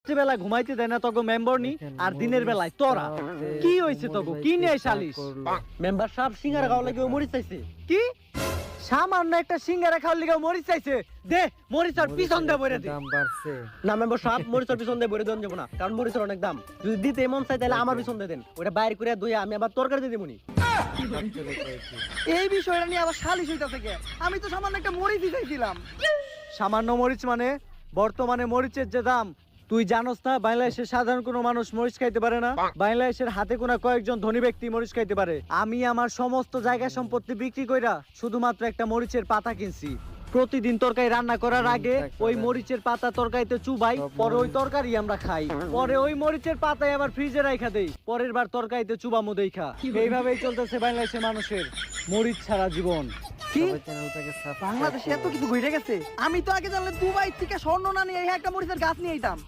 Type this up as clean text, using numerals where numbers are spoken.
বেলা ঘুমাইতে দেয় না তোকে মেম্বার নি আর দিনের বেলায় তোরা কি হইছে তোকে কি নিয়ে সালিশ মেম্বার সাহেব সিঙ্গারা খাওয়া লাগে মরিচ চাইছে কি সামান্য একটা সিঙ্গারা খাওয়ার লিগে মরিচ চাইছে দে মরিচের পিছন দে বইরে দে দাম বাড়ছে না মেম্বার সাহেব মরিচের পিছন দে বইরে দেন যাব না কারণ মরিচের অনেক দাম যদি দিতে মন চাই তাহলে আমার পিছন দে দেন ওটা বাইরে করে দুই আমি আবার তরকারি দিয়ে দেবনি এই বিষয়টা নিয়ে আবার সালিশ হইতাছে কে আমি তো সামান্য একটা মরিচ চাইছিলাম সামান্য মরিচ মানে বর্তমানে মরিচের যে দাম তুই জানোস না বাংলাদেশের সাধারণ কোনো মানুষ মরিচ খাইতে পারে না বাংলাদেশের হাতে গোনা কয়েকজন ধনী ব্যক্তি মরিচ খাইতে পারে আমি আমার সমস্ত জায়গা সম্পত্তি বিক্রি কইরা শুধুমাত্র একটা মরিচের পাতা কিনছি প্রতিদিন তরকারি রান্না করার আগে ওই মরিচের পাতা তরকারিতে চুবাই পরে ওই তরকারি আমরা খাই পরে ওই মরিচের পাতায় আবার ফ্রিজে রাখা দেই পরের বার তরকারিতে চুবামু দেইখা এইভাবেই চলতেছে বাংলাদেশের মানুষের মরিচ ছাড়া জীবন কি চ্যানেলটাকে বাংলাদেশে এত কিছু ঘুরে গেছে আমি তো আগে জানলে দুবাই থেকে স্বর্ণ না নিয়ে একটা মরিচের গাছ নিয়ে আইতাম